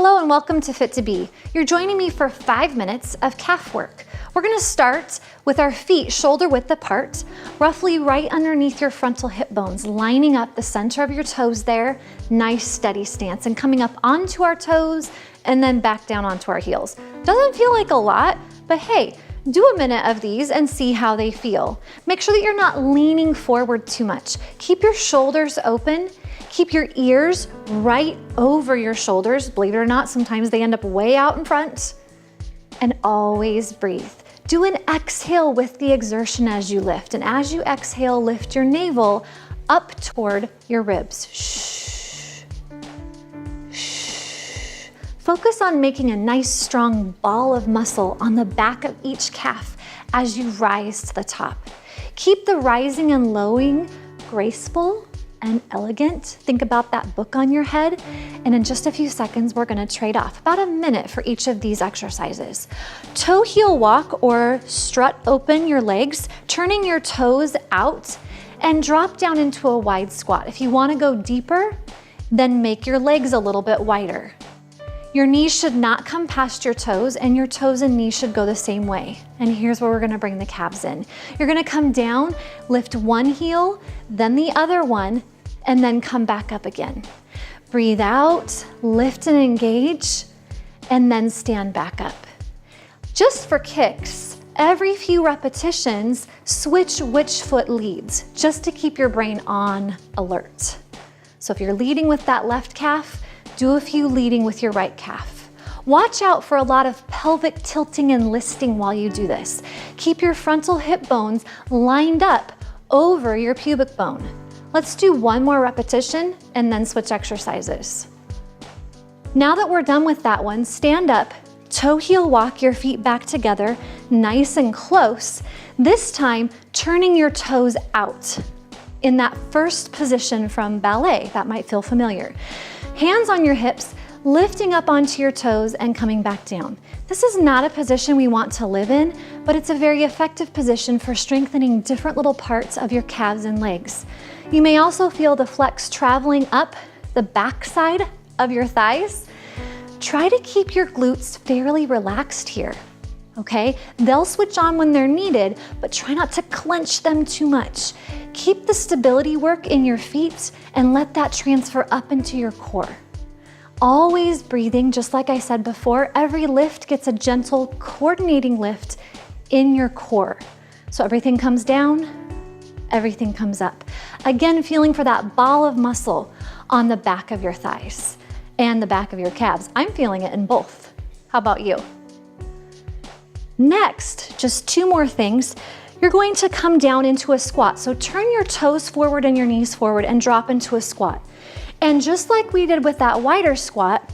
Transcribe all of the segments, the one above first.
Hello and welcome to Fit2B. You're joining me for 5 minutes of calf work. We're gonna start with our feet shoulder width apart, roughly right underneath your frontal hip bones, lining up the center of your toes there, nice steady stance, and coming up onto our toes and then back down onto our heels. Doesn't feel like a lot, but hey, do a minute of these and see how they feel. Make sure that you're not leaning forward too much. Keep your shoulders open. Keep your ears right over your shoulders. Believe it or not, sometimes they end up way out in front. And always breathe. Do an exhale with the exertion as you lift. And as you exhale, lift your navel up toward your ribs. Shh. Shh. Focus on making a nice strong ball of muscle on the back of each calf as you rise to the top. Keep the rising and lowering graceful and elegant. Think about that book on your head. And in just a few seconds, we're gonna trade off about a minute for each of these exercises. Toe heel walk or strut open your legs, turning your toes out and drop down into a wide squat. If you wanna go deeper, then make your legs a little bit wider. Your knees should not come past your toes, and your toes and knees should go the same way. And here's where we're gonna bring the calves in. You're gonna come down, lift one heel, then the other one, and then come back up again. Breathe out, lift and engage, and then stand back up. Just for kicks, every few repetitions, switch which foot leads, just to keep your brain on alert. So if you're leading with that left calf, do a few leading with your right calf. Watch out for a lot of pelvic tilting and listing while you do this. Keep your frontal hip bones lined up over your pubic bone. Let's do one more repetition and then switch exercises. Now that we're done with that one, stand up, toe heel walk your feet back together, nice and close. This time, turning your toes out in that first position from ballet. That might feel familiar. Hands on your hips, lifting up onto your toes and coming back down. This is not a position we want to live in, but it's a very effective position for strengthening different little parts of your calves and legs. You may also feel the flex traveling up the backside of your thighs. Try to keep your glutes fairly relaxed here, okay? They'll switch on when they're needed, but try not to clench them too much. Keep the stability work in your feet and let that transfer up into your core. Always breathing, just like I said before, every lift gets a gentle coordinating lift in your core. So everything comes down, everything comes up. Again, feeling for that ball of muscle on the back of your thighs and the back of your calves. I'm feeling it in both. How about you? Next, just 2 more things. You're going to come down into a squat. So turn your toes forward and your knees forward and drop into a squat. And just like we did with that wider squat,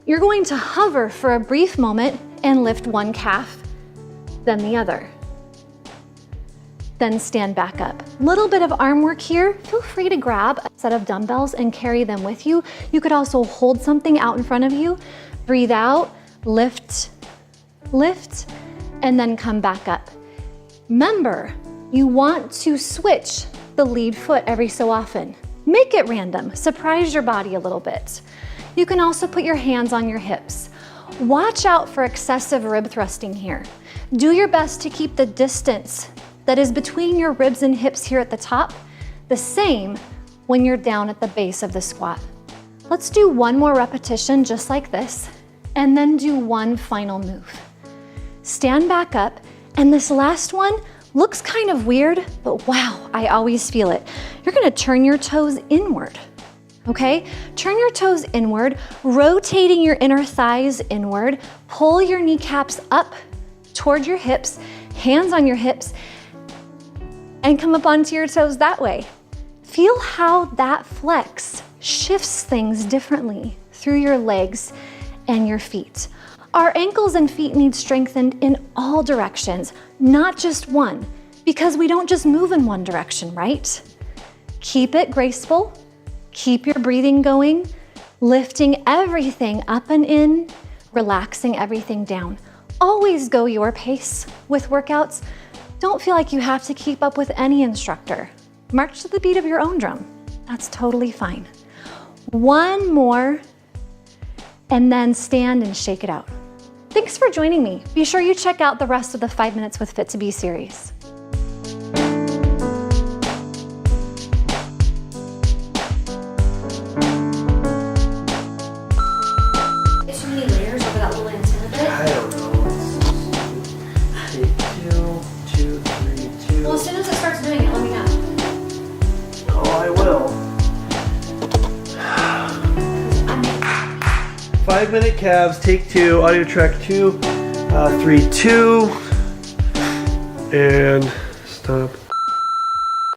you're going to hover for a brief moment and lift one calf, then the other. Then stand back up. Little bit of arm work here. Feel free to grab a set of dumbbells and carry them with you. You could also hold something out in front of you. Breathe out, lift, lift, and then come back up. Remember, you want to switch the lead foot every so often. Make it random, surprise your body a little bit. You can also put your hands on your hips. Watch out for excessive rib thrusting here. Do your best to keep the distance that is between your ribs and hips here at the top the same when you're down at the base of the squat. Let's do one more repetition just like this, and then do one final move. Stand back up. And this last one looks kind of weird, but wow, I always feel it. You're gonna turn your toes inward, okay? Turn your toes inward, rotating your inner thighs inward. Pull your kneecaps up toward your hips, hands on your hips, and come up onto your toes that way. Feel how that flex shifts things differently through your legs and your feet. Our ankles and feet need strengthened in all directions, not just one, because we don't just move in one direction, right? Keep it graceful, keep your breathing going, lifting everything up and in, relaxing everything down. Always go your pace with workouts. Don't feel like you have to keep up with any instructor. March to the beat of your own drum. That's totally fine. One more, and then stand and shake it out. Thanks for joining me. Be sure you check out the rest of the 5 Minutes with Fit2B series. Too many layers over that little antenna bit? I don't know. Take 2, 2, 3, 2. Well, as soon as it starts doing it, let me know. Oh, I will. 5-minute calves, take 2, audio track 2, 3, 2, and stop.